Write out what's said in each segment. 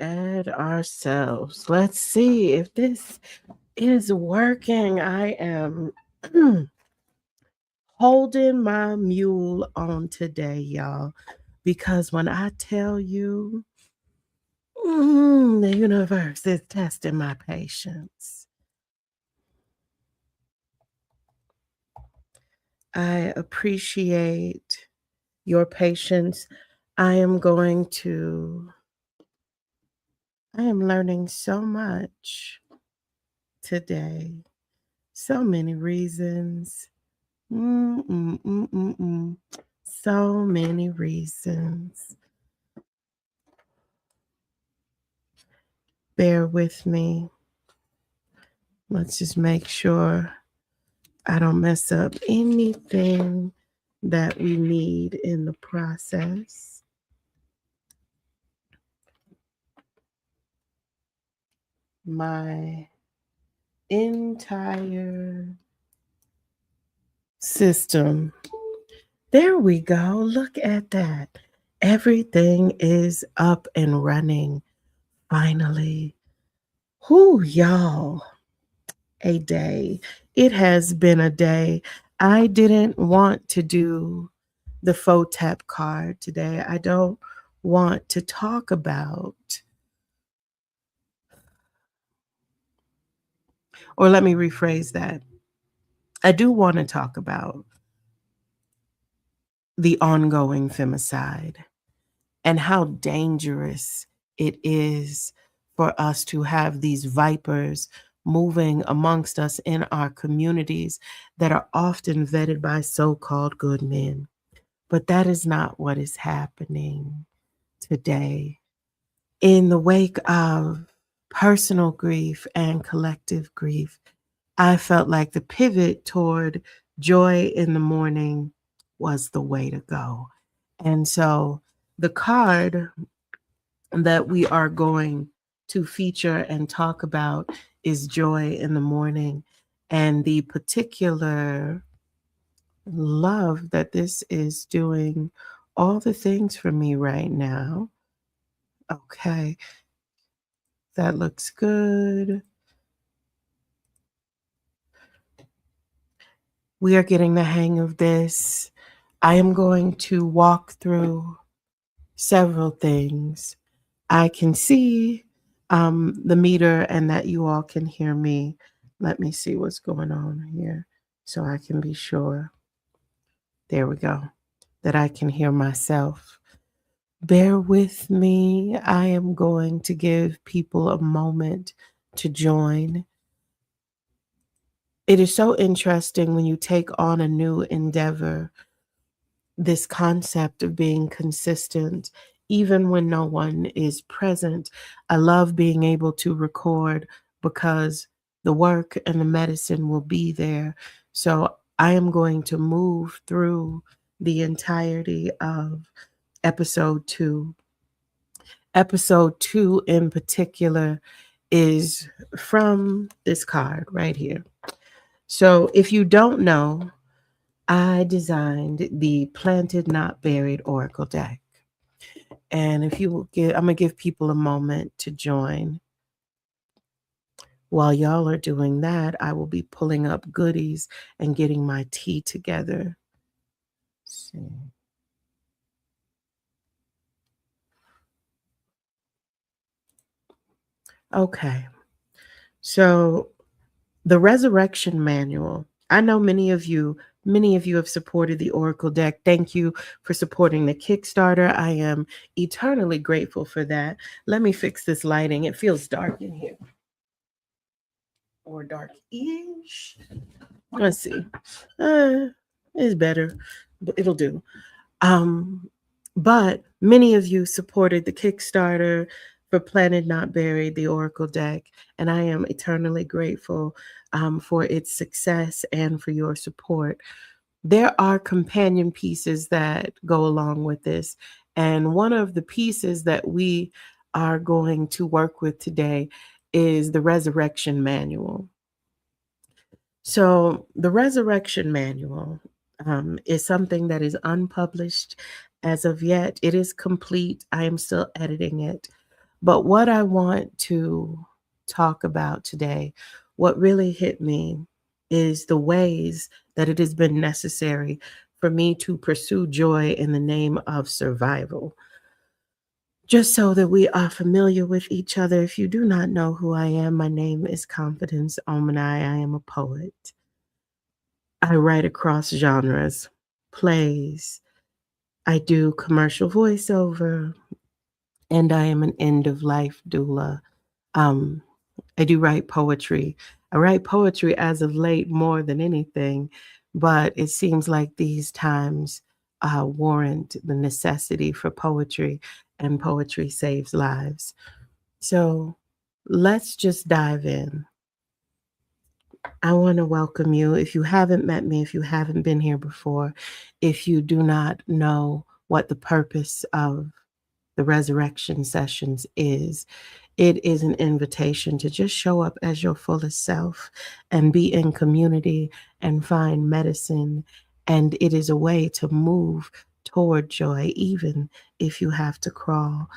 at ourselves. Let's see if this is working. I am holding my mule on today, y'all, because when I tell you the universe is testing my patience, I appreciate your patience. I am going to, I am learning so much today. So many reasons. Mm. So many reasons. Bear with me. Let's just make sure I don't mess up anything that we need in the process. My entire system. There we go. Look at that. Everything is up and running finally. Whoo, y'all. A day. It has been a day. I didn't want to do the faux tap card today. I don't want to talk about, or let me rephrase that. I do want to talk about the ongoing femicide and how dangerous it is for us to have these vipers moving amongst us in our communities that are often vetted by so called good men. But that is not what is happening today. In the wake of personal grief and collective grief, I felt like the pivot toward joy in the morning was the way to go. And so the card that we are going to feature and talk about is joy in the morning. And the particular love that this is doing all the things for me right now. Okay, that looks good. We are getting the hang of this. I am going to walk through several things. I can see the meter and that you all can hear me. Let me see what's going on here so I can be sure. There we go. That I can hear myself. Bear with me. I am going to give people a moment to join. It is so interesting when you take on a new endeavor, this concept of being consistent, even when no one is present. I love being able to record because the work and the medicine will be there. So I am going to move through the entirety of episode 2. Episode 2 in particular is from this card right here. So if you don't know, I designed the Planted Not Buried Oracle deck. And if you will give, I'm going to give people a moment to join. While y'all are doing that, I will be pulling up goodies and getting my tea together. Let's see. Okay. So the Resurrection Manual. I know many of you have supported the Oracle deck. Thank you for supporting the Kickstarter. I am eternally grateful for that. Let me fix this lighting. It feels dark in here. Or dark-ish. Let's see. It's better, but it'll do. But many of you supported the Kickstarter for Planet Not Buried, the Oracle deck, and I am eternally grateful for its success and for your support. There are companion pieces that go along with this, and one of the pieces that we are going to work with today is the Resurrection Manual. So the Resurrection Manual is something that is unpublished as of yet. It is complete. I am still editing it. But what I want to talk about today, what really hit me, is the ways that it has been necessary for me to pursue joy in the name of survival. Just so that we are familiar with each other, if you do not know who I am, my name is Confidence Omanai. I am a poet. I write across genres, plays, I do commercial voiceover, and I am an end of life doula. Um, I do write poetry. I write poetry as of late more than anything, but it seems like these times warrant the necessity for poetry, and poetry saves lives. So let's just dive in. I want to welcome you. If you haven't met me, if you haven't been here before, if you do not know what the purpose of the resurrection sessions is, it is an invitation to just show up as your fullest self and be in community and find medicine. And it is a way to move toward joy, even if you have to crawl.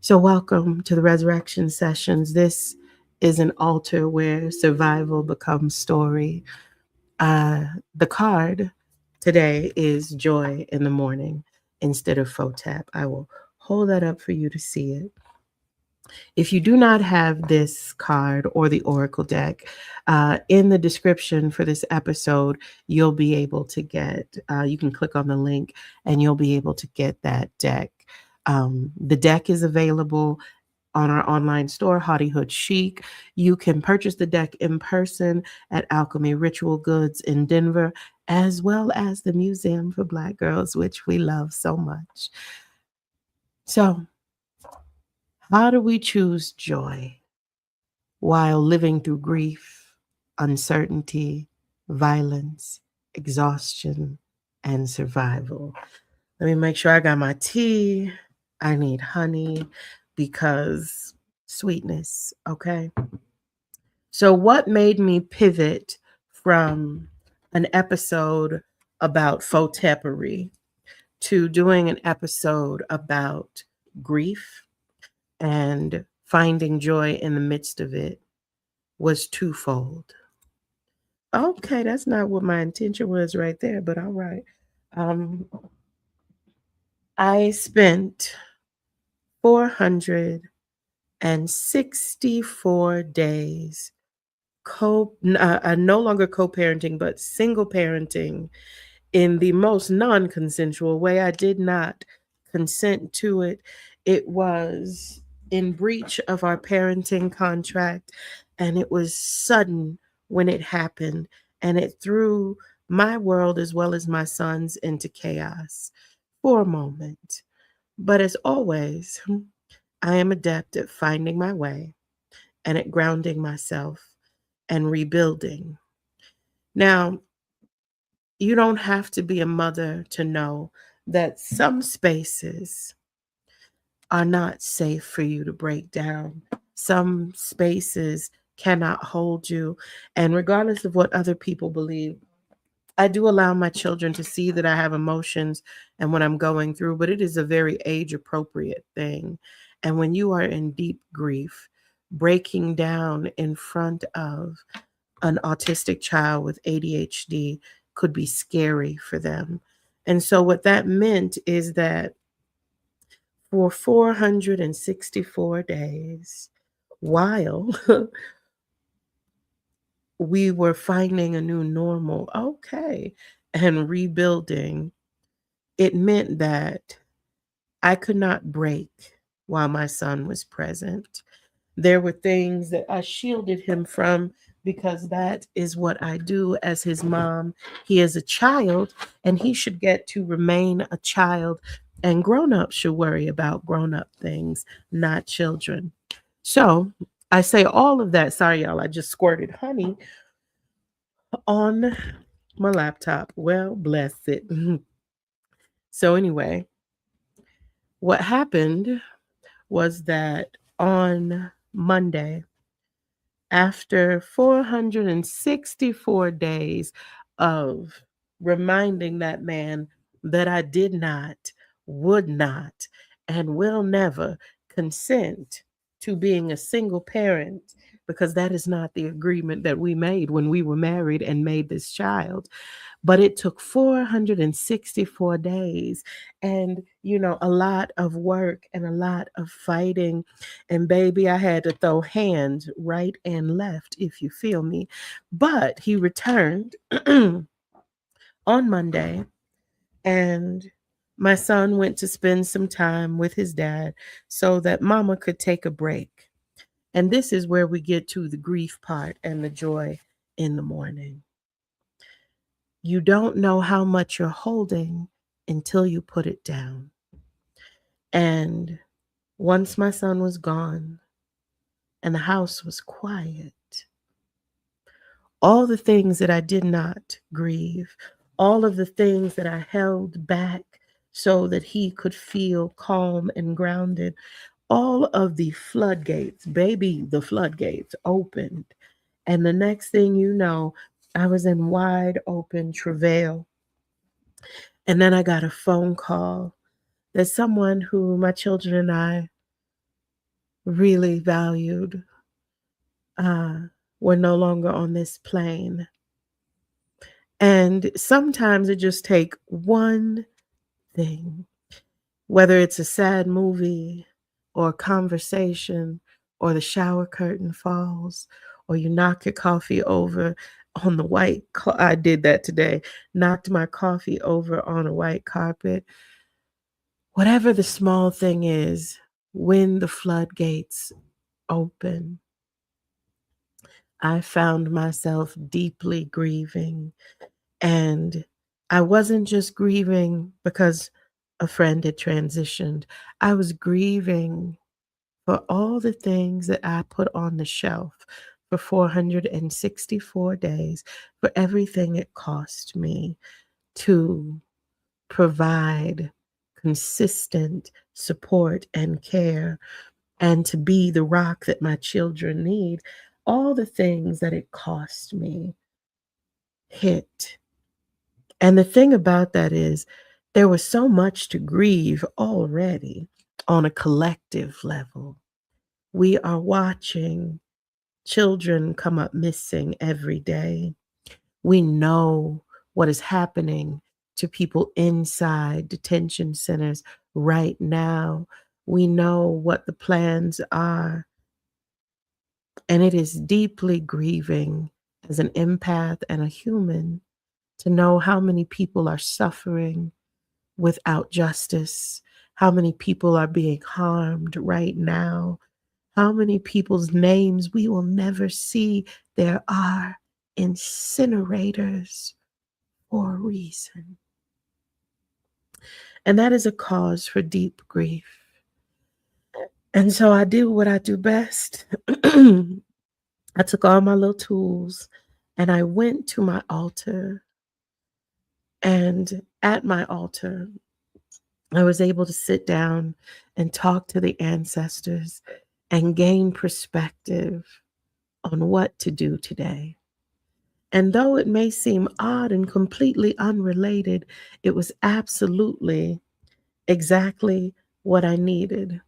So, welcome to the resurrection sessions. This is an altar where survival becomes story. The card today is joy in the morning instead of photap. I will hold that up for you to see it. If you do not have this card or the Oracle deck, in the description for this episode, you'll be able to get, you can click on the link and you'll be able to get that deck. The deck is available on our online store, Hardyhood Chic. You can purchase the deck in person at Alchemy Ritual Goods in Denver, as well as the Museum for Black Girls, which we love so much. So, how do we choose joy while living through grief, uncertainty, violence, exhaustion, and survival? Let me make sure I got my tea. I need honey because sweetness, okay? So, what made me pivot from an episode about photepery to doing an episode about grief and finding joy in the midst of it was twofold. Okay, that's not what my intention was right there, but all right. Um, I spent 464 days no longer co-parenting, but single parenting in the most non-consensual way. I did not consent to it. It was in breach of our parenting contract, and it was sudden when it happened, and it threw my world as well as my son's into chaos for a moment. But as always, I am adept at finding my way and at grounding myself and rebuilding. Now, you don't have to be a mother to know that some spaces are not safe for you to break down. Some spaces cannot hold you. And regardless of what other people believe, I do allow my children to see that I have emotions and what I'm going through, but it is a very age appropriate thing. And when you are in deep grief, breaking down in front of an autistic child with ADHD could be scary for them. And so, what that meant is that for 464 days, while we were finding a new normal, okay, and rebuilding, it meant that I could not break while my son was present. There were things that I shielded him from because that is what I do as his mom. He is a child and he should get to remain a child, and grown-ups should worry about grown-up things, not children. So I say all of that. Sorry, y'all, I just squirted honey on my laptop. Well, bless it. So, anyway, what happened was that on Monday, after 464 days of reminding that man that I did not, would not, and will never consent to being a single parent, because that is not the agreement that we made when we were married and made this child. But it took 464 days and, a lot of work and a lot of fighting. And baby, I had to throw hands right and left, if you feel me. But he returned on Monday, and my son went to spend some time with his dad so that mama could take a break. And this is where we get to the grief part and the joy in the morning. You don't know how much you're holding until you put it down. And once my son was gone and the house was quiet, all the things that I did not grieve, all of the things that I held back so that he could feel calm and grounded, all of the floodgates, baby, the floodgates opened. And the next thing you know, I was in wide open travail. And then I got a phone call that someone who my children and I really valued uh, were no longer on this plane. And sometimes it just takes one thing, whether it's a sad movie or a conversation or the shower curtain falls or you knock your coffee over on the I did that today, knocked my coffee over on a white carpet. Whatever the small thing is, when the floodgates open, I found myself deeply grieving. And I wasn't just grieving because a friend had transitioned. I was grieving for all the things that I put on the shelf for 464 days, for everything it cost me to provide consistent support and care and to be the rock that my children need. All the things that it cost me hit. And the thing about that is, there was so much to grieve already on a collective level. We are watching children come up missing every day. We know what is happening to people inside detention centers right now. We know what the plans are. And it is deeply grieving as an empath and a human to know how many people are suffering without justice, how many people are being harmed right now, how many people's names we will never see. There are incinerators for a reason. And that is a cause for deep grief. And so I do what I do best. I took all my little tools and I went to my altar. And at my altar, I was able to sit down and talk to the ancestors and gain perspective on what to do today. And though it may seem odd and completely unrelated, it was absolutely exactly what I needed.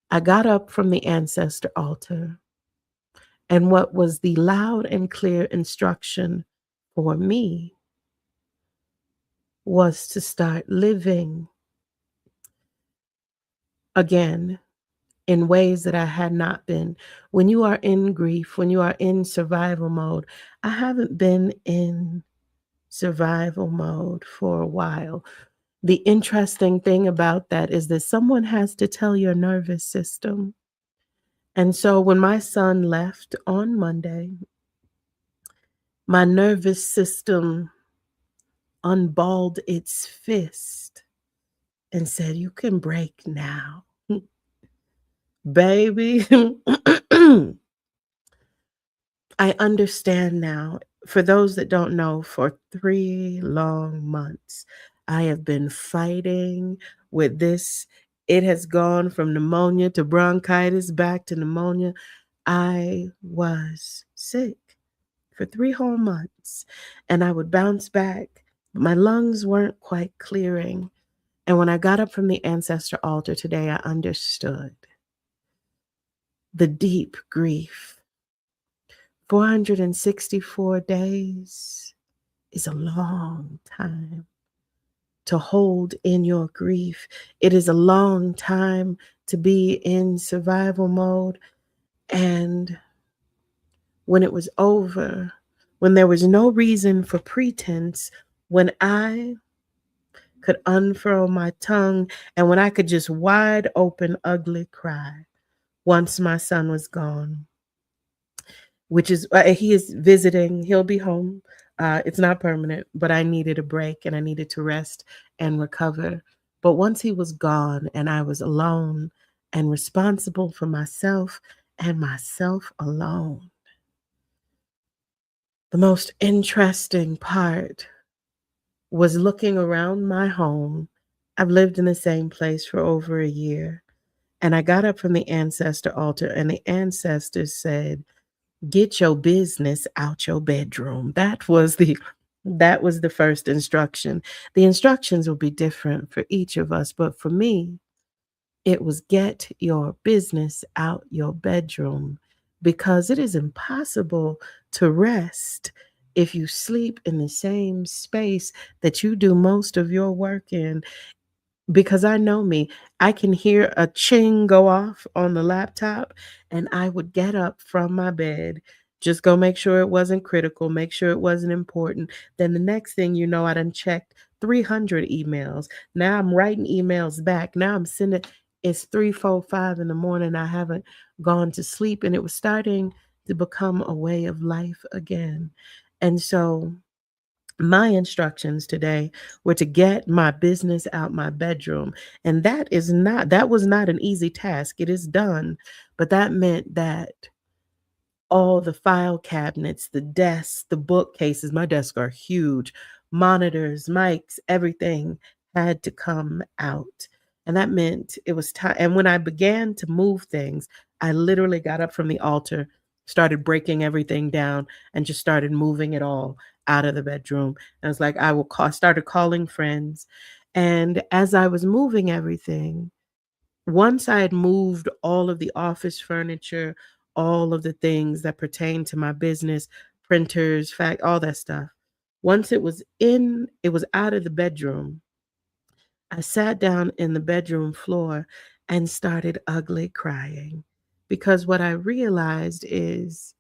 I got up from the ancestor altar, and what was the loud and clear instruction for me was to start living again in ways that I had not been. When you are in grief, when you are in survival mode, I haven't been in survival mode for a while. The interesting thing about that is that someone has to tell your nervous system. And so when my son left on Monday, my nervous system unballed its fist and said, "You can break now." Baby, I understand now. For those that don't know, for 3 long months, I have been fighting with this. It has gone from pneumonia to bronchitis back to pneumonia. I was sick for 3 whole months and I would bounce back. My lungs weren't quite clearing. And when I got up from the ancestor altar today, I understood. the deep grief. 464 days is a long time to hold in your grief. It is a long time to be in survival mode. And when it was over, when there was no reason for pretense, when I could unfurl my tongue and when I could just wide open ugly cry once my son was gone, which is, he is visiting, he'll be home. It's not permanent, but I needed a break and I needed to rest and recover. But once he was gone and I was alone and responsible for myself and myself alone, the most interesting part was looking around my home. I've lived in the same place for over a year. And I got up from the ancestor altar, and the ancestors said, "Get your business out your bedroom." That was the first instruction. The instructions will be different for each of us, but for me, it was get your business out your bedroom, because it is impossible to rest if you sleep in the same space that you do most of your work in. Because I know me, I can hear a ching go off on the laptop, and I would get up from my bed, just go make sure it wasn't critical, make sure it wasn't important. Then the next thing you know, I done checked 300 emails. Now I'm writing emails back. Now I'm sending, it's 3, 4, 5 in the morning. I haven't gone to sleep, and it was starting to become a way of life again. And so my instructions today were to get my business out my bedroom. And that was not an easy task. It is done, but that meant that all the file cabinets, the desks, the bookcases, my desks are huge, monitors, mics, everything had to come out. And that meant it was time. And when I began to move things, I literally got up from the altar, started breaking everything down, and just started moving it all out of the bedroom. And I was like, started calling friends. And as I was moving everything, once I had moved all of the office furniture, all of the things that pertain to my business, printers, all that stuff. Once it was out of the bedroom. I sat down in the bedroom floor and started ugly crying, because what I realized is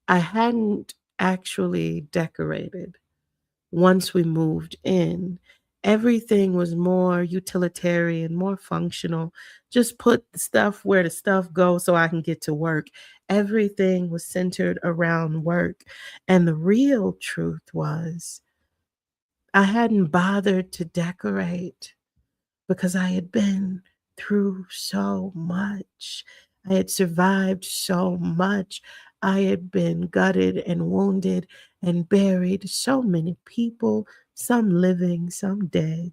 I hadn't actually decorated. Once we moved in, everything was more utilitarian, more functional. Just put the stuff where the stuff goes so I can get to work. Everything was centered around work. And the real truth was I hadn't bothered to decorate because I had been through so much. I had survived so much. I had been gutted and wounded and buried so many people, some living, some dead,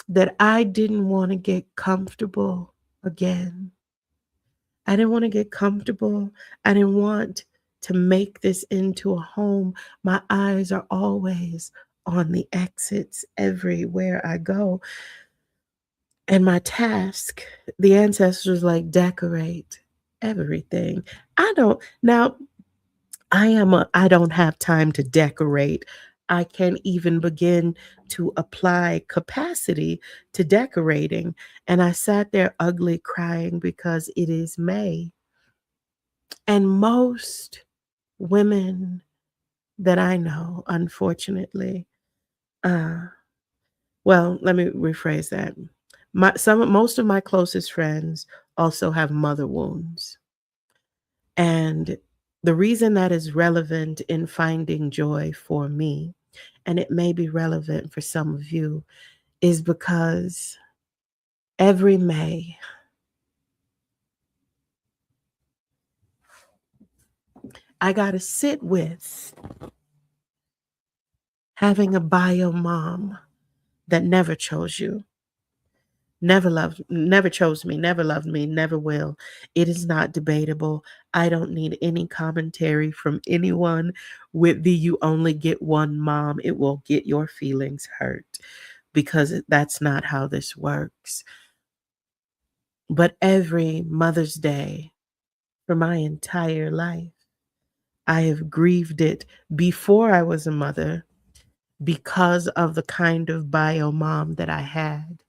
that I didn't want to get comfortable again. I didn't want to get comfortable. I didn't want to make this into a home. My eyes are always on the exits everywhere I go. And my task, the ancestors like decorate everything. I don't now I don't have time to decorate. I can't even begin to apply capacity to decorating. And I sat there ugly crying because it is May. And most women that I know, unfortunately, uh, well, let me rephrase that. Most of my closest friends also have mother wounds. And the reason that is relevant in finding joy for me, and it may be relevant for some of you, is because every May, I got to sit with having a bio mom that never chose you, never chose me, never loved me, never will. It is not debatable. I don't need any commentary from anyone with the "you only get one mom." It will get your feelings hurt, because that's not how this works. But every Mother's Day for my entire life, I have grieved it before I was a mother because of the kind of bio mom that I had.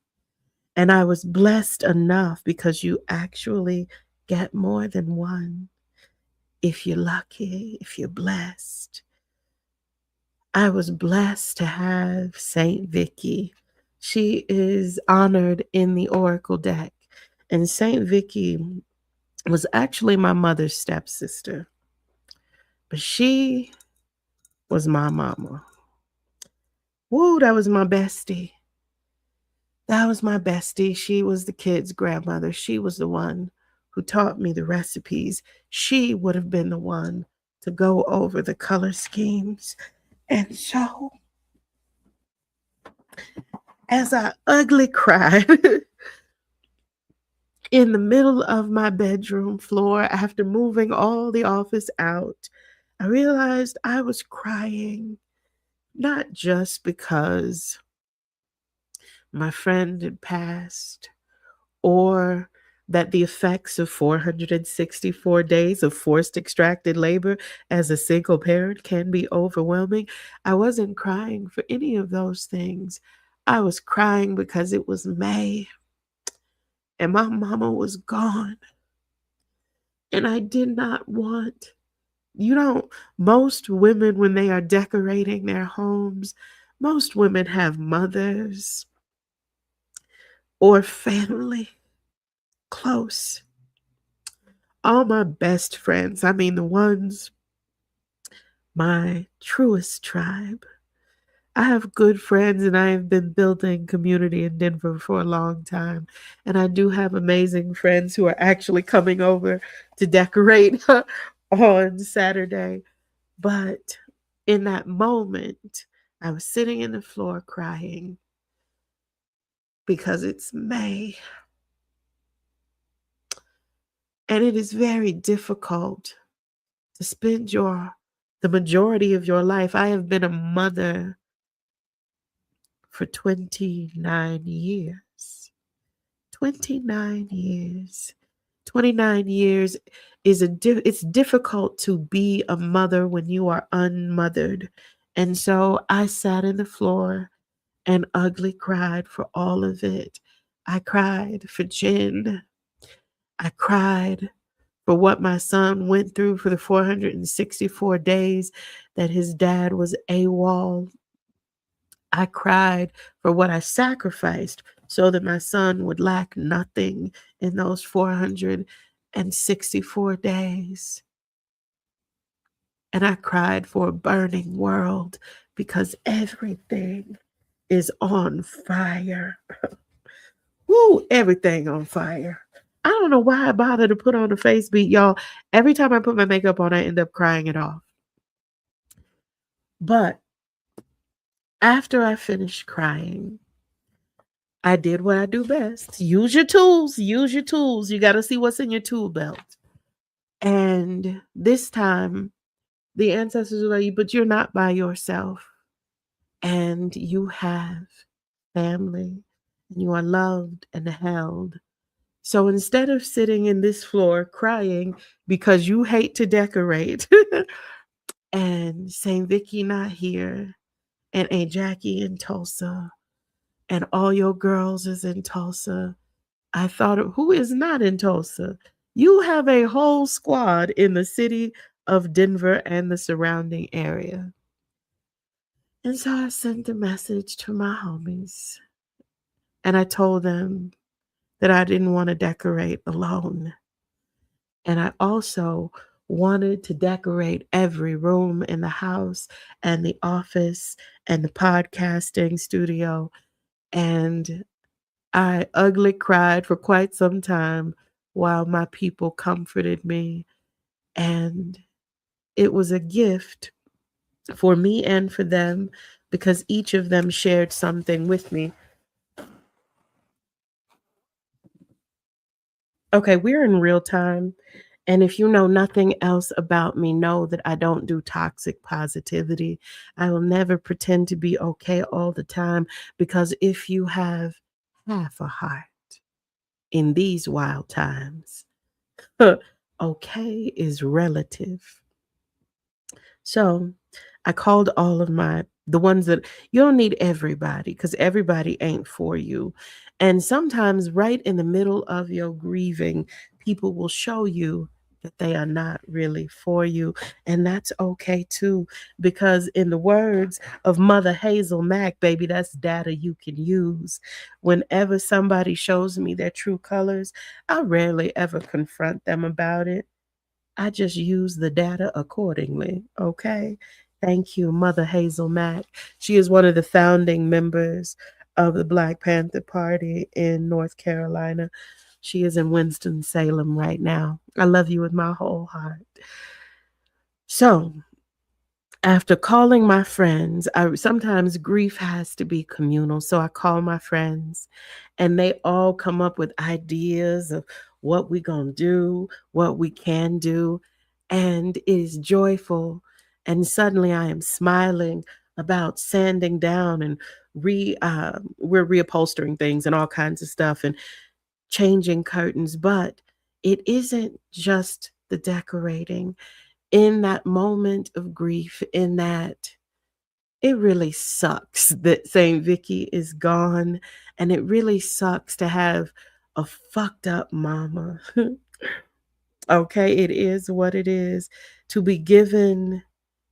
And I was blessed enough because you actually get more than one if you're lucky, if you're blessed. I was blessed to have Saint Vicky. She is honored in the Oracle deck. And Saint Vicky was actually my mother's stepsister, but she was my mama. Woo, that was my bestie. That was my bestie. She was the kids' grandmother. She was the one who taught me the recipes. She would have been the one to go over the color schemes. And so, as I ugly cried in the middle of my bedroom floor after moving all the office out, I realized I was crying not just because my friend had passed or that the effects of 464 days of forced extracted labor as a single parent can be overwhelming. I wasn't crying for any of those things. I was crying because it was May and my mama was gone. And I did not want, most women, when they are decorating their homes, most women have mothers or family close. All my best friends, I mean, the ones, my truest tribe. I have good friends and I have been building community in Denver for a long time. And I do have amazing friends who are actually coming over to decorate on Saturday. But in that moment, I was sitting in the floor crying because it's May. And it is very difficult to spend the majority of your life. I have been a mother for 29 years. 29 years. 29 years it's difficult to be a mother when you are unmothered. And so I sat in the floor and ugly cried for all of it. I cried for Jen. I cried for what my son went through for the 464 days that his dad was AWOL. I cried for what I sacrificed so that my son would lack nothing in those 464 days. And I cried for a burning world because everything is on fire. Woo, everything on fire. I don't know why I bother to put on a face beat, y'all. Every time I put my makeup on, I end up crying it off. But after I finished crying, I did what I do best. Use your tools. Use your tools. You got to see what's in your tool belt. And this time, the ancestors were like, but you're not by yourself. And you have family. And you are loved and held. So instead of sitting in this floor crying because you hate to decorate and St. Vicky not here and Aunt Jackie in Tulsa and all your girls is in Tulsa, I thought of who is not in Tulsa. You have a whole squad in the city of Denver and the surrounding area. And so I sent a message to my homies and I told them that I didn't want to decorate alone. And I also wanted to decorate every room in the house and the office and the podcasting studio. And I ugly cried for quite some time while my people comforted me. And it was a gift for me and for them because each of them shared something with me. Okay, we're in real time. And if you know nothing else about me, know that I don't do toxic positivity. I will never pretend to be okay all the time because if you have half a heart in these wild times. Okay is relative. So I called all of the ones that you don't need everybody because everybody ain't for you. And sometimes, right in the middle of your grieving, people will show you that they are not really for you. And that's okay too, because in the words of Mother Hazel Mack, baby, that's data you can use. Whenever somebody shows me their true colors, I rarely ever confront them about it. I just use the data accordingly. Okay. Thank you, Mother Hazel Mack. She is one of the founding members of the Black Panther Party in North Carolina. She is in Winston-Salem right now. I love you with my whole heart. So, after calling my friends, I sometimes grief has to be communal. So I call my friends and they all come up with ideas of what we gonna do, what we can do, and it is joyful. And suddenly I am smiling about sanding down and we're reupholstering things and all kinds of stuff and changing curtains. But it isn't just the decorating in that moment of grief, in that it really sucks that St. Vicky is gone, and it really sucks to have a fucked up mama. Okay, it is what it is to be given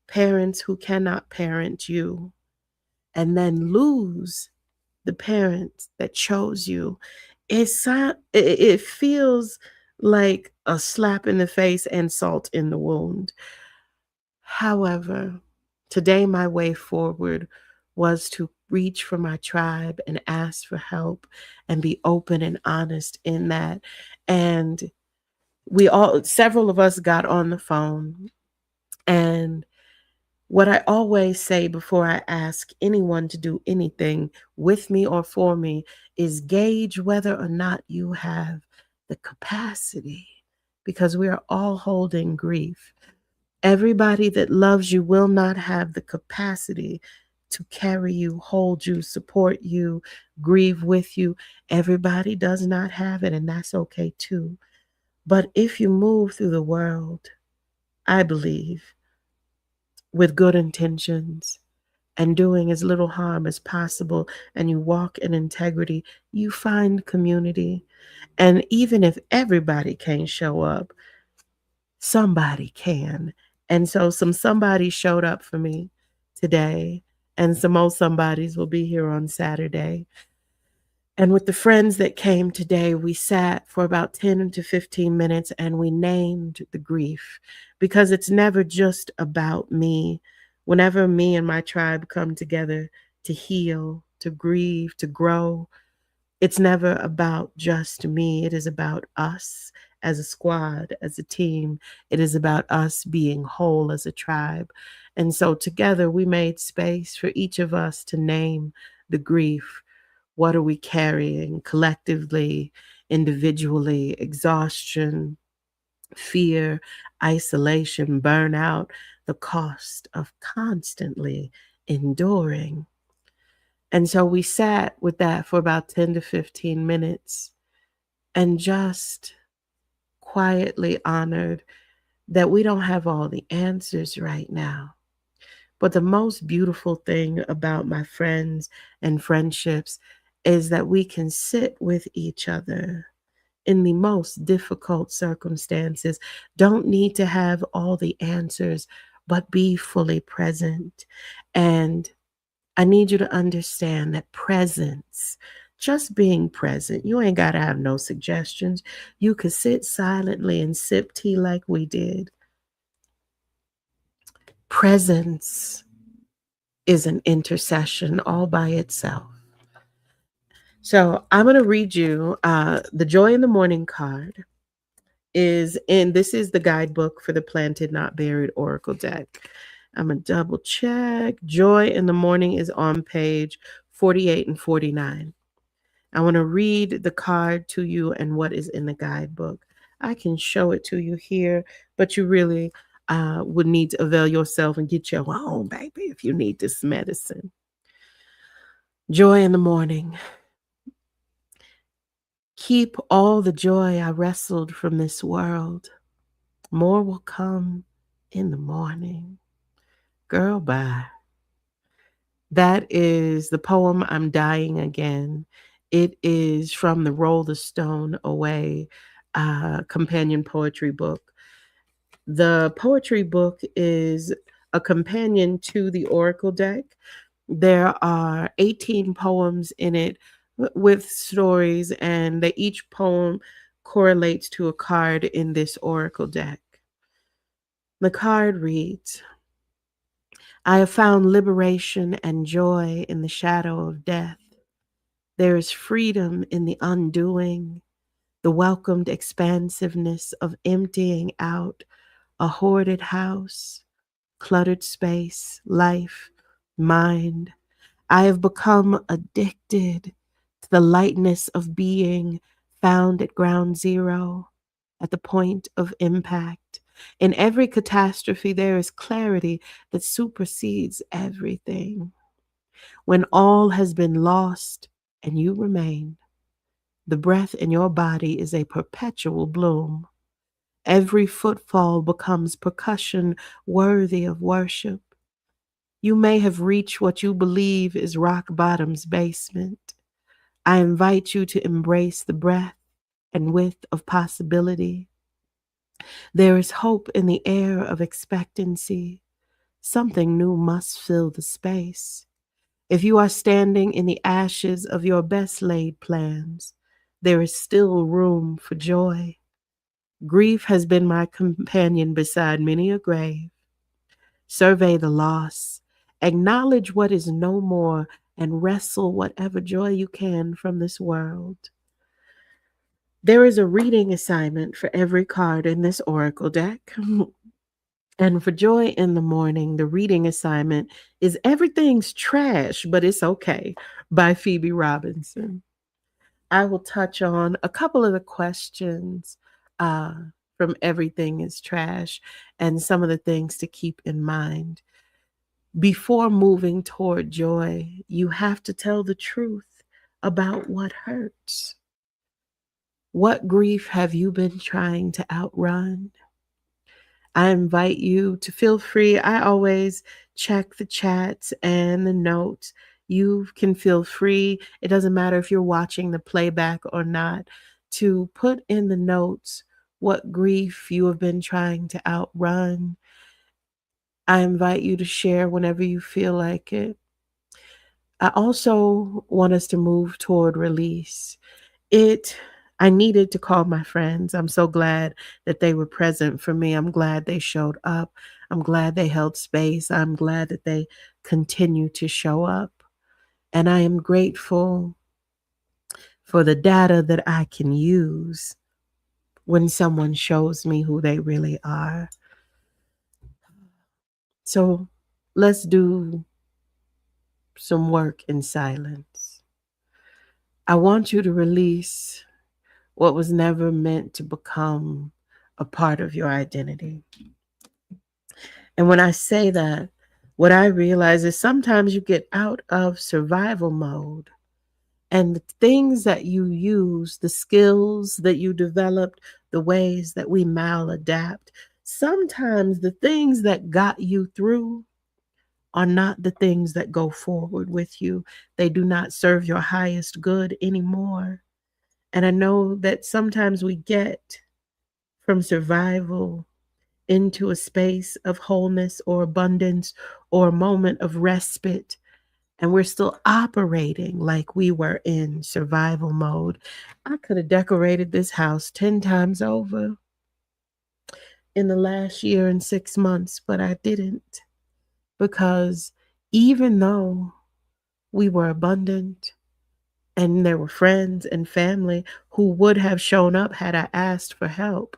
parents who cannot parent you and then lose the parents that chose you. It feels like a slap in the face and salt in the wound. However, today my way forward was to reach for my tribe and ask for help and be open and honest in that. And several of us got on the phone. And what I always say before I ask anyone to do anything with me or for me is gauge whether or not you have the capacity, because we are all holding grief. Everybody that loves you will not have the capacity to carry you, hold you, support you, grieve with you. Everybody does not have it, and that's okay too. But if you move through the world, I believe, with good intentions and doing as little harm as possible, and you walk in integrity, you find community. And even if everybody can't show up, somebody can. And so somebody showed up for me today, and some more somebodies will be here on Saturday. And with the friends that came today, we sat for about 10 to 15 minutes and we named the grief, because it's never just about me. Whenever me and my tribe come together to heal, to grieve, to grow, it's never about just me. It is about us as a squad, as a team. It is about us being whole as a tribe. And so together we made space for each of us to name the grief. What are we carrying collectively, individually? Exhaustion, fear, isolation, burnout, the cost of constantly enduring. And so we sat with that for about 10 to 15 minutes and just quietly honored that we don't have all the answers right now. But the most beautiful thing about my friends and friendships is that we can sit with each other in the most difficult circumstances. Don't need to have all the answers, but be fully present. And I need you to understand that presence, just being present, you ain't got to have no suggestions. You could sit silently and sip tea like we did. Presence is an intercession all by itself. So I'm going to read you the Joy in the Morning card this is the guidebook for the Planted Not Buried Oracle deck. I'm going to double check. Joy in the Morning is on page 48 and 49. I want to read the card to you and what is in the guidebook. I can show it to you here, but you really would need to avail yourself and get your own, baby, if you need this medicine. Joy in the Morning. Keep all the joy I wrestled from this world. More will come in the morning. Girl, bye. That is the poem I'm Dying Again. It is from the Roll the Stone Away companion poetry book. The poetry book is a companion to the Oracle deck. There are 18 poems in it with stories, and each poem correlates to a card in this Oracle deck. The card reads, I have found liberation and joy in the shadow of death. There is freedom in the undoing, the welcomed expansiveness of emptying out a hoarded house, cluttered space, life, mind. I have become addicted to the lightness of being found at ground zero, at the point of impact. In every catastrophe, there is clarity that supersedes everything. When all has been lost and you remain, the breath in your body is a perpetual bloom. Every footfall becomes percussion worthy of worship. You may have reached what you believe is rock bottom's basement. I invite you to embrace the breadth and width of possibility. There is hope in the air of expectancy. Something new must fill the space. If you are standing in the ashes of your best laid plans, there is still room for joy. Grief has been my companion beside many a grave. Survey the loss, acknowledge what is no more, and wrestle whatever joy you can from this world. There is a reading assignment for every card in this oracle deck. And for Joy in the Morning, the reading assignment is Everything's Trash, but It's Okay by Phoebe Robinson. I will touch on a couple of the questions uh, from Everything is Trash and some of the things to keep in mind. Before moving toward joy, you have to tell the truth about what hurts. What grief have you been trying to outrun? I invite you to feel free. I always check the chats and the notes. You can feel free. It doesn't matter if you're watching the playback or not, to put in the notes what grief you have been trying to outrun. I invite you to share whenever you feel like it. I also want us to move toward release. I needed to call my friends. I'm so glad that they were present for me. I'm glad they showed up. I'm glad they held space. I'm glad that they continue to show up. And I am grateful for the data that I can use when someone shows me who they really are. So let's do some work in silence. I want you to release what was never meant to become a part of your identity. And when I say that, what I realize is sometimes you get out of survival mode, and the things that you use, the skills that you developed, the ways that we maladapt, sometimes the things that got you through are not the things that go forward with you. They do not serve your highest good anymore. And I know that sometimes we get from survival into a space of wholeness or abundance or a moment of respite, and we're still operating like we were in survival mode. I could have decorated this house 10 times over in the last year and 6 months, but I didn't, because even though we were abundant and there were friends and family who would have shown up had I asked for help,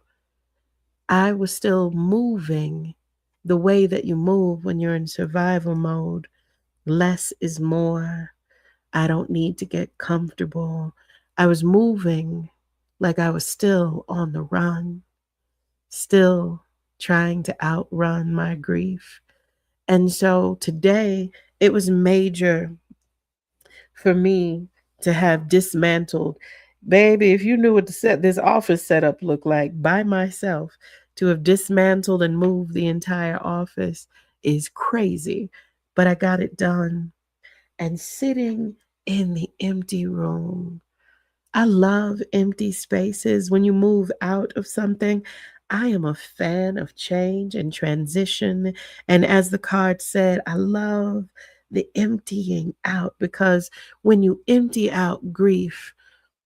I was still moving the way that you move when you're in survival mode. Less is more. I don't need to get comfortable. I was moving like I was still on the run, still trying to outrun my grief. And so today it was major for me to have dismantled Baby, if you knew what this office setup looked like by myself, to have dismantled and moved the entire office is crazy. But I got it done. And sitting in the empty room, I love empty spaces. When you move out of something, I am a fan of change and transition. And as the card said, I love the emptying out, because when you empty out grief,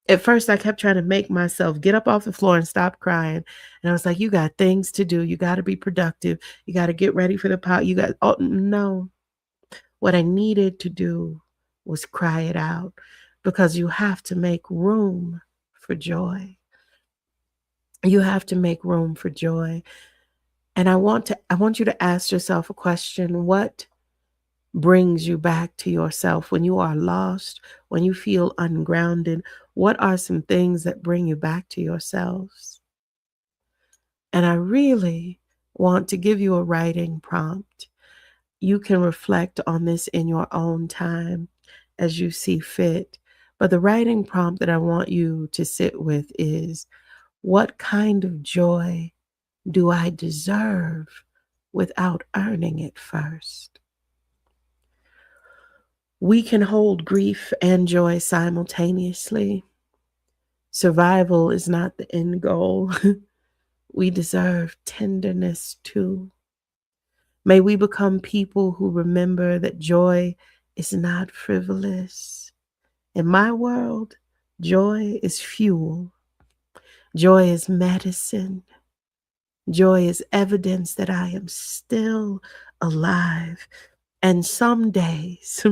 at first I kept trying to make myself get up off the floor and stop crying. And I was like, you got things to do. You got to be productive. You got to get ready for the pot. You got, oh, no. What I needed to do was cry it out, because you have to make room for joy. You have to make room for joy. And I want you to ask yourself a question. What brings you back to yourself when you are lost, when you feel ungrounded? What are some things that bring you back to yourselves? And I really want to give you a writing prompt. You can reflect on this in your own time as you see fit. But the writing prompt that I want you to sit with is, what kind of joy do I deserve without earning it first? We can hold grief and joy simultaneously. Survival is not the end goal. We deserve tenderness too. May we become people who remember that joy is not frivolous. In my world, joy is fuel. Joy is medicine. Joy is evidence that I am still alive. And some days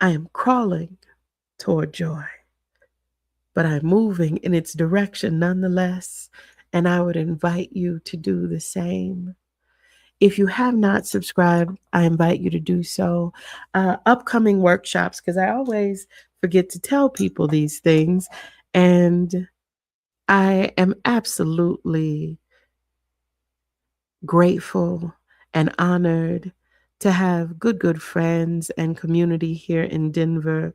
I am crawling toward joy, but I'm moving in its direction nonetheless. And I would invite you to do the same. If you have not subscribed, I invite you to do so. Upcoming workshops, because I always forget to tell people these things. And I am absolutely grateful and honored to have good friends and community here in Denver.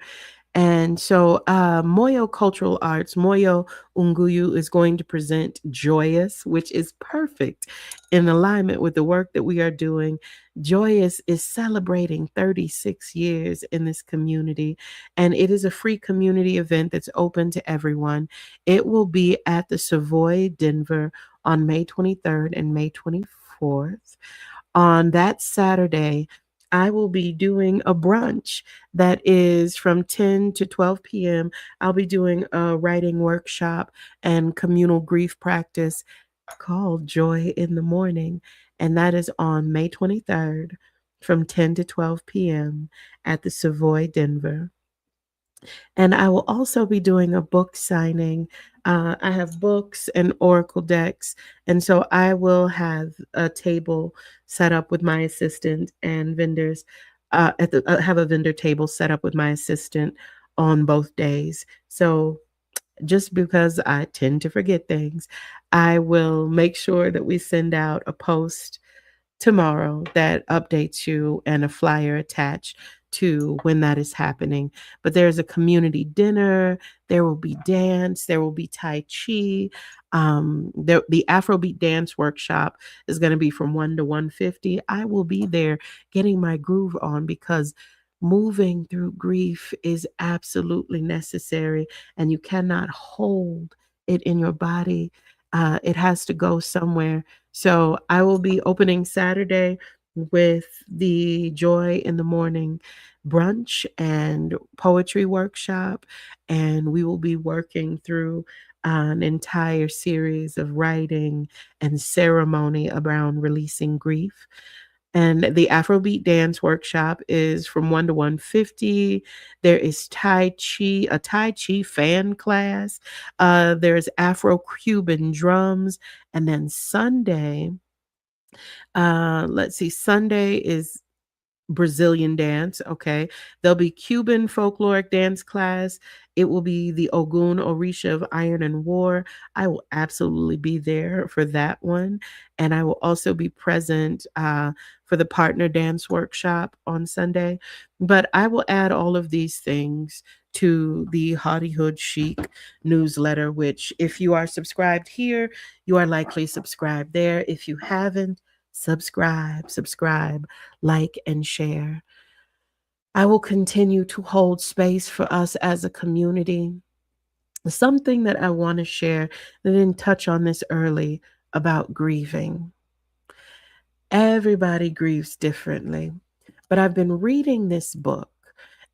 And so Moyo Cultural Arts, Moyo Unguyu, is going to present Joyous, which is perfect in alignment with the work that we are doing. Joyous is celebrating 36 years in this community, and it is a free community event that's open to everyone. It will be at the Savoy, Denver on May 23rd and May 24th. On that Saturday, I will be doing a brunch that is from 10 to 12 p.m. I'll be doing a writing workshop and communal grief practice called Joy in the Morning. And that is on May 23rd from 10 to 12 p.m. at the Savoy, Denver. And I will also be doing a book signing. I have books and oracle decks. And so I will have a table set up with my assistant and vendors. Have a vendor table set up with my assistant on both days. So just because I tend to forget things, I will make sure that we send out a post tomorrow that updates you and a flyer attached to when that is happening. But there's a community dinner, there will be dance, there will be Tai Chi. The Afrobeat dance workshop is going to be from 1 to 1:50. I will be there getting my groove on, because moving through grief is absolutely necessary, and you cannot hold it in your body. It has to go somewhere. So I will be opening Saturday with the Joy in the Morning brunch and poetry workshop. And we will be working through an entire series of writing and ceremony around releasing grief. And the Afrobeat dance workshop is from 1 to 1:50. There is Tai Chi, a Tai Chi fan class. There's Afro-Cuban drums. And then Sunday, let's see, Sunday is Brazilian dance. Okay. There'll be Cuban folkloric dance class. It will be the Ogun Orisha of Iron and War. I will absolutely be there for that one. And I will also be present for the partner dance workshop on Sunday. But I will add all of these things to the Haughty Hood Chic newsletter, which, if you are subscribed here, you are likely subscribed there. If you haven't, subscribe, like, and share. I will continue to hold space for us as a community. Something that I want to share, I didn't touch on this early, about grieving. Everybody grieves differently, but I've been reading this book,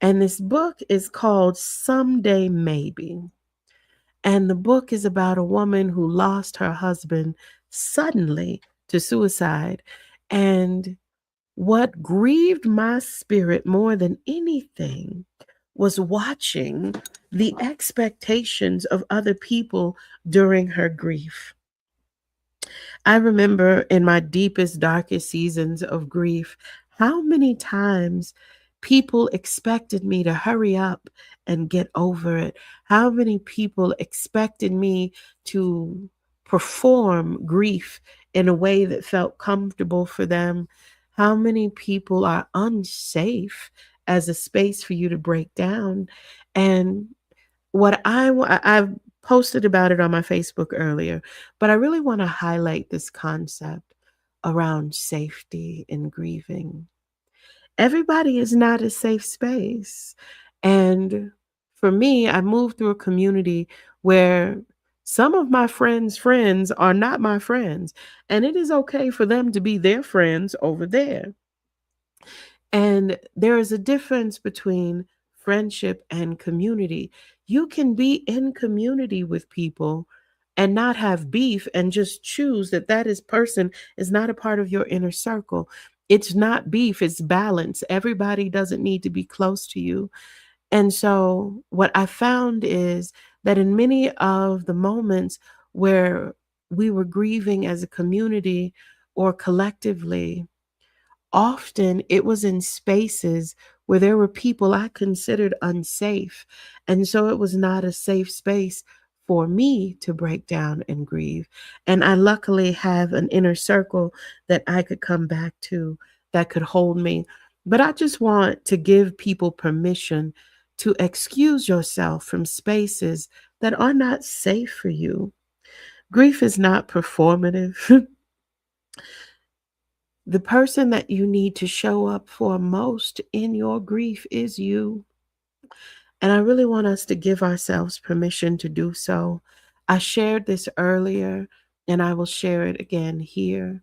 and this book is called Someday Maybe. And the book is about a woman who lost her husband suddenly to suicide. And what grieved my spirit more than anything was watching the expectations of other people during her grief. I remember in my deepest, darkest seasons of grief, how many times people expected me to hurry up and get over it. How many people expected me to perform grief in a way that felt comfortable for them. How many people are unsafe as a space for you to break down. And I've posted about it on my Facebook earlier, but I really want to highlight this concept around safety and grieving. Everybody is not a safe space. And for me, I moved through a community where some of my friends' are not my friends, and it is okay for them to be their friends over there. And there is a difference between friendship and community. You can be in community with people and not have beef and just choose that person is not a part of your inner circle. It's not beef, it's balance. Everybody doesn't need to be close to you. And so what I found is that in many of the moments where we were grieving as a community or collectively, often it was in spaces where there were people I considered unsafe. And so it was not a safe space for me to break down and grieve. And I luckily have an inner circle that I could come back to that could hold me. But I just want to give people permission to excuse yourself from spaces that are not safe for you. Grief is not performative. The person that you need to show up for most in your grief is you. And I really want us to give ourselves permission to do so. I shared this earlier, and I will share it again here.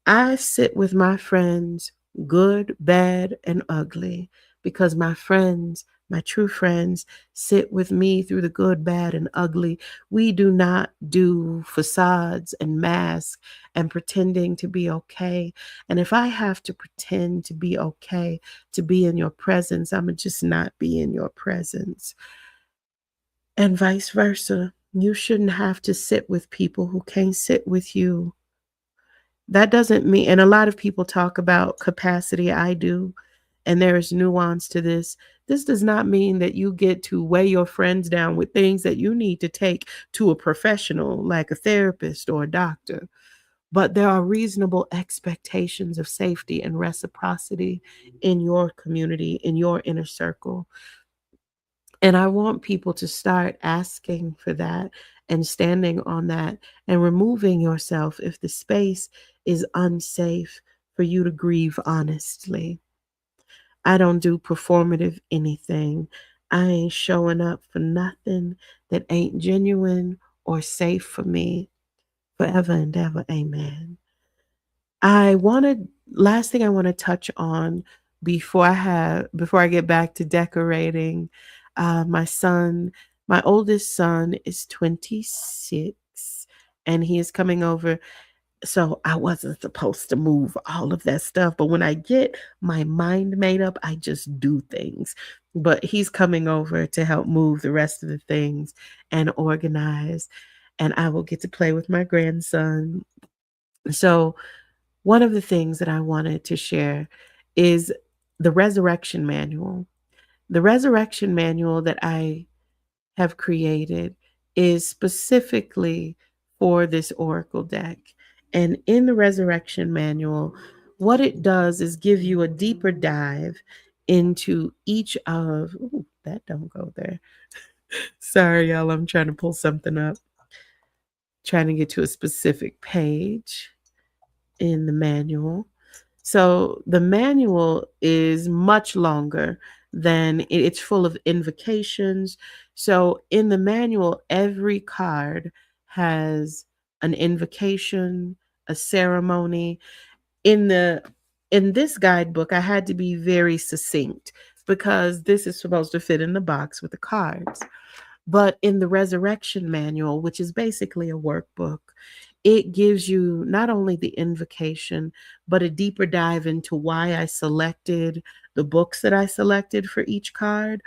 I sit with my friends, good, bad, and ugly, because my friends, my true friends, sit with me through the good, bad, and ugly. We do not do facades and masks and pretending to be okay. And if I have to pretend to be okay to be in your presence, I'm just not be in your presence. And vice versa. You shouldn't have to sit with people who can't sit with you. That doesn't mean, and a lot of people talk about capacity, I do, and there is nuance to this. This does not mean that you get to weigh your friends down with things that you need to take to a professional like a therapist or a doctor. But there are reasonable expectations of safety and reciprocity in your community, in your inner circle. And I want people to start asking for that and standing on that and removing yourself if the space is unsafe for you to grieve honestly. I don't do performative anything. I ain't showing up for nothing that ain't genuine or safe for me forever and ever. Amen. Last thing I want to touch on before I get back to decorating. My son, my oldest son is 26 and he is coming over. So I wasn't supposed to move all of that stuff, but when I get my mind made up, I just do things. But he's coming over to help move the rest of the things and organize, and I will get to play with my grandson. So one of the things that I wanted to share is the resurrection manual. The resurrection manual that I have created is specifically for this oracle deck. And in the resurrection manual, what it does is give you a deeper dive into each of that don't go there. Sorry, y'all. I'm trying to pull something up, trying to get to a specific page in the manual. So the manual is much longer than it's full of invocations. So in the manual, every card has an invocation, a ceremony. In the in this guidebook, I had to be very succinct because this is supposed to fit in the box with the cards. But in the resurrection manual, which is basically a workbook, it gives you not only the invocation, but a deeper dive into why I selected the books that I selected for each card,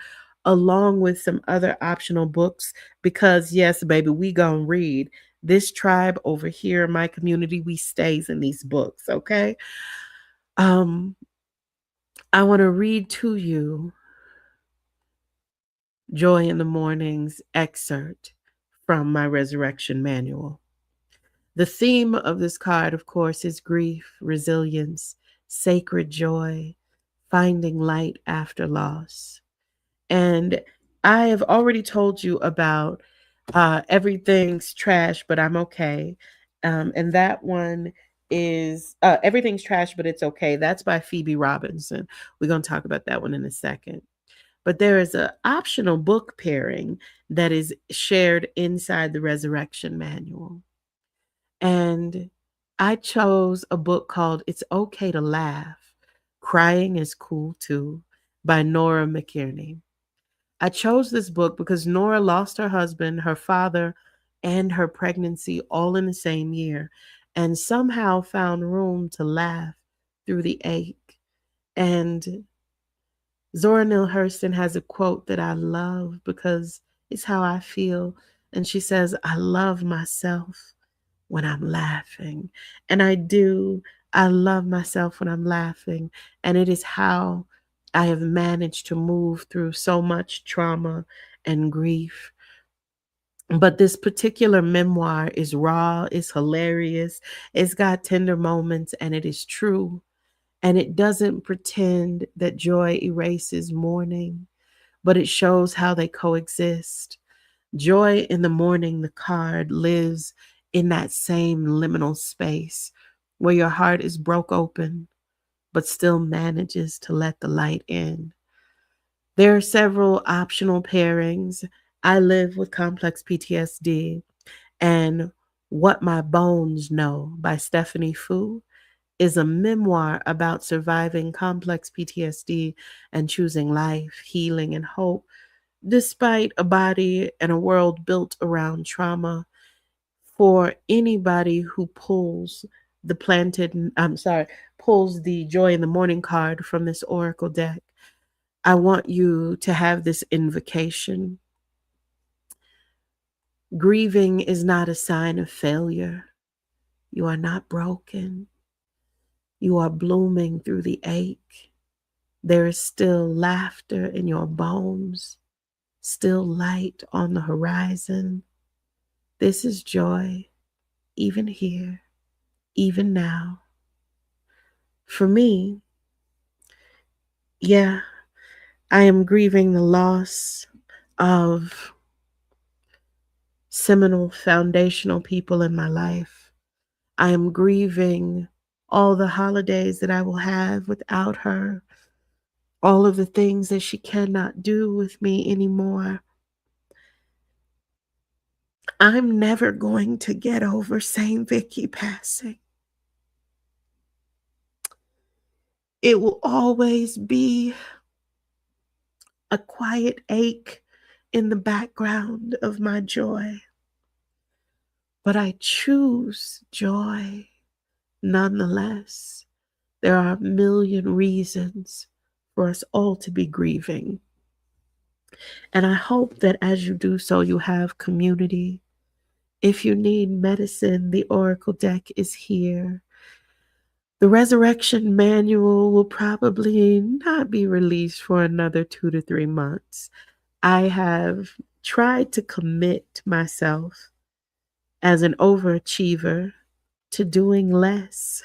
along with some other optional books. Because, yes, baby, we gonna read. This tribe over here in my community, we stays in these books, okay? Um, I want to read to you Joy in the Morning's excerpt from my resurrection manual. The theme of this card, of course, is grief, resilience, sacred joy, finding light after loss. And I have already told you about Everything's Trash, but I'm okay. And that one is Everything's Trash, but it's okay. That's by Phoebe Robinson. We're going to talk about that one in a second. But there is an optional book pairing that is shared inside the Resurrection Manual. And I chose a book called It's Okay to Laugh. Crying is Cool Too by Nora McKierney. I chose this book because Nora lost her husband, her father, and her pregnancy all in the same year and somehow found room to laugh through the ache. And Zora Neale Hurston has a quote that I love because it's how I feel. And she says, I love myself when I'm laughing. And I do. I love myself when I'm laughing. And it is how I have managed to move through so much trauma and grief. But this particular memoir is raw, it's hilarious, it's got tender moments, and it is true. And it doesn't pretend that joy erases mourning, but it shows how they coexist. Joy in the Morning, the card, lives in that same liminal space where your heart is broke open, but still manages to let the light in. There are several optional pairings. I live with complex PTSD, and What My Bones Know by Stephanie Fu is a memoir about surviving complex PTSD and choosing life, healing, and hope despite a body and a world built around trauma. For anybody who pulls the Joy in the Morning card from this oracle deck, I want you to have this invocation. Grieving is not a sign of failure. You are not broken. You are blooming through the ache. There is still laughter in your bones, still light on the horizon. This is joy, even here, even now. For me, yeah, I am grieving the loss of seminal foundational people in my life. I am grieving all the holidays that I will have without her, all of the things that she cannot do with me anymore. I'm never going to get over Saint Vicky passing. It will always be a quiet ache in the background of my joy. But I choose joy nonetheless. There are a million reasons for us all to be grieving. And I hope that as you do so, you have community. If you need medicine, the Oracle deck is here. The Resurrection Manual will probably not be released for another 2 to 3 months. I have tried to commit myself as an overachiever to doing less.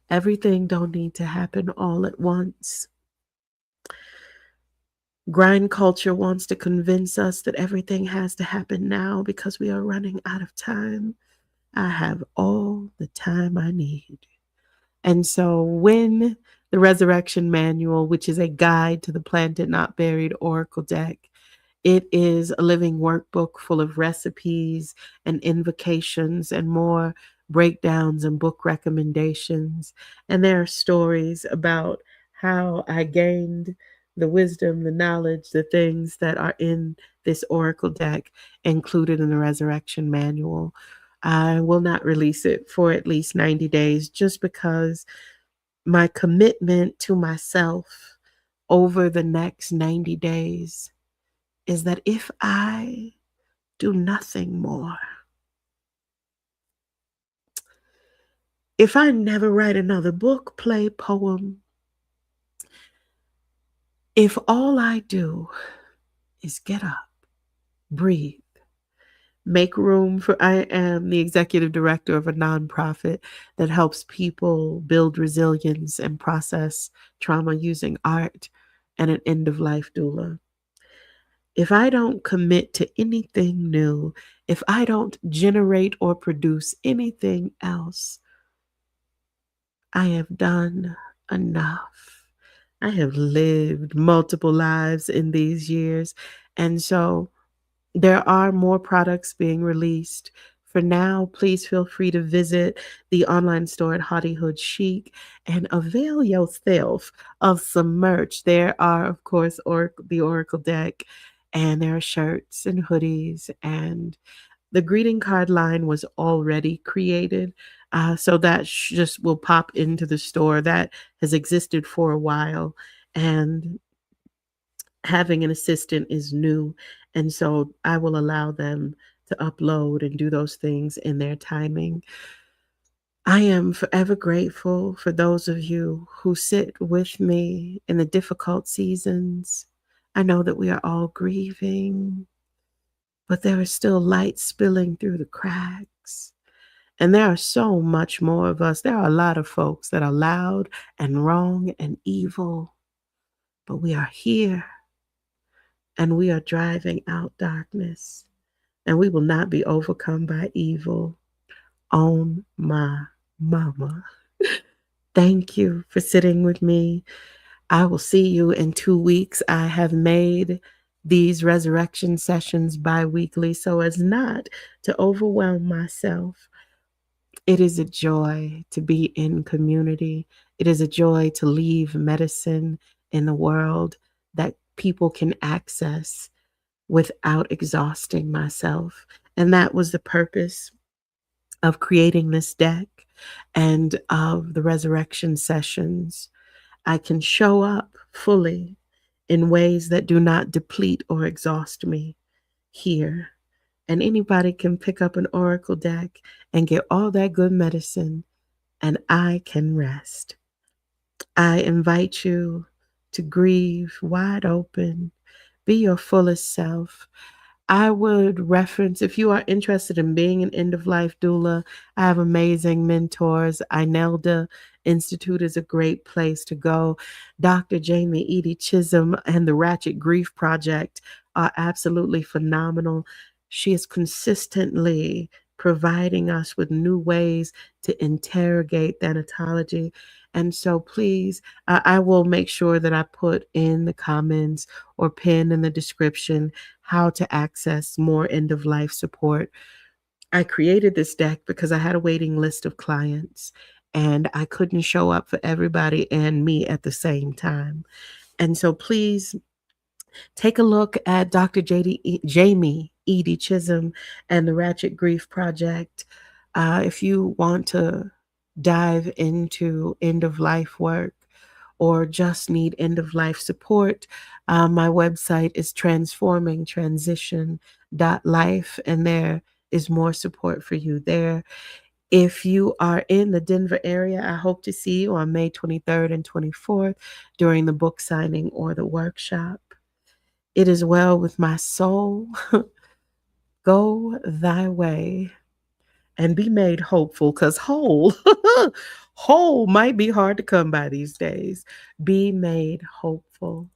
Everything don't need to happen all at once. Grind culture wants to convince us that everything has to happen now because we are running out of time. I have all the time I need. And so when the Resurrection Manual, which is a guide to the Planted Not Buried Oracle deck, it is a living workbook full of recipes and invocations and more breakdowns and book recommendations. And there are stories about how I gained the wisdom, the knowledge, the things that are in this oracle deck included in the Resurrection Manual. I will not release it for at least 90 days just because my commitment to myself over the next 90 days is that if I do nothing more, if I never write another book, play, poem, if all I do is get up, breathe, make room for, I am the executive director of a nonprofit that helps people build resilience and process trauma using art and an end of life doula. If I don't commit to anything new, if I don't generate or produce anything else, I have done enough. I have lived multiple lives in these years. And so there are more products being released. For now, please feel free to visit the online store at Haughty Hood Chic and avail yourself of some merch. There are, of course, the Oracle deck, and there are shirts and hoodies, and the greeting card line was already created. So that just will pop into the store. That has existed for a while. And having an assistant is new. And so I will allow them to upload and do those things in their timing. I am forever grateful for those of you who sit with me in the difficult seasons. I know that we are all grieving, but there is still light spilling through the cracks. And there are so much more of us. There are a lot of folks that are loud and wrong and evil, but we are here and we are driving out darkness, and we will not be overcome by evil. On my mama. Thank you for sitting with me. I will see you in 2 weeks. I have made these resurrection sessions bi-weekly so as not to overwhelm myself. It is a joy to be in community. It is a joy to leave medicine in the world that people can access without exhausting myself. And that was the purpose of creating this deck and of the resurrection sessions. I can show up fully in ways that do not deplete or exhaust me here. And anybody can pick up an oracle deck and get all that good medicine, and I can rest. I invite you to grieve wide open, be your fullest self. I would reference, if you are interested in being an end of life doula, I have amazing mentors. Inelda Institute is a great place to go. Dr. Jamie Edie Chisholm and the Ratchet Grief Project are absolutely phenomenal. She is consistently providing us with new ways to interrogate thanatology. And so please, I will make sure that I put in the comments or pin in the description how to access more end of life support. I created this deck because I had a waiting list of clients and I couldn't show up for everybody and me at the same time. And so please take a look at Dr. Jamie Edie Chisholm and the Ratchet Grief Project. If you want to dive into end of life work or just need end of life support, my website is transformingtransition.life, and there is more support for you there. If you are in the Denver area, I hope to see you on May 23rd and 24th during the book signing or the workshop. It is well with my soul. Go thy way and be made hopeful, because whole, whole might be hard to come by these days. Be made hopeful.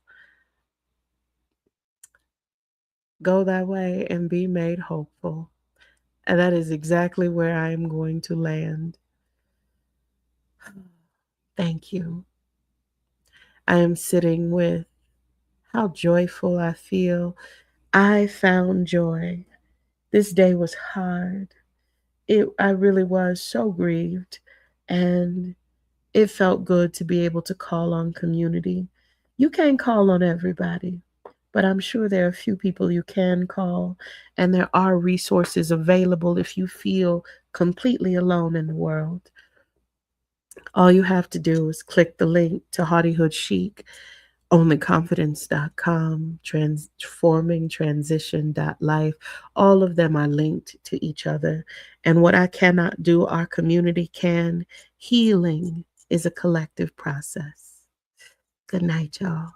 Go that way and be made hopeful. And that is exactly where I am going to land. Thank you. I am sitting with how joyful I feel. I found joy. This day was hard. I really was so grieved, and it felt good to be able to call on community. You can't call on everybody, but I'm sure there are a few people you can call, and there are resources available if you feel completely alone in the world. All you have to do is click the link to Hardyhood Chic, onlyconfidence.com, transformingtransition.life. All of them are linked to each other. And what I cannot do, our community can. Healing is a collective process. Good night, y'all.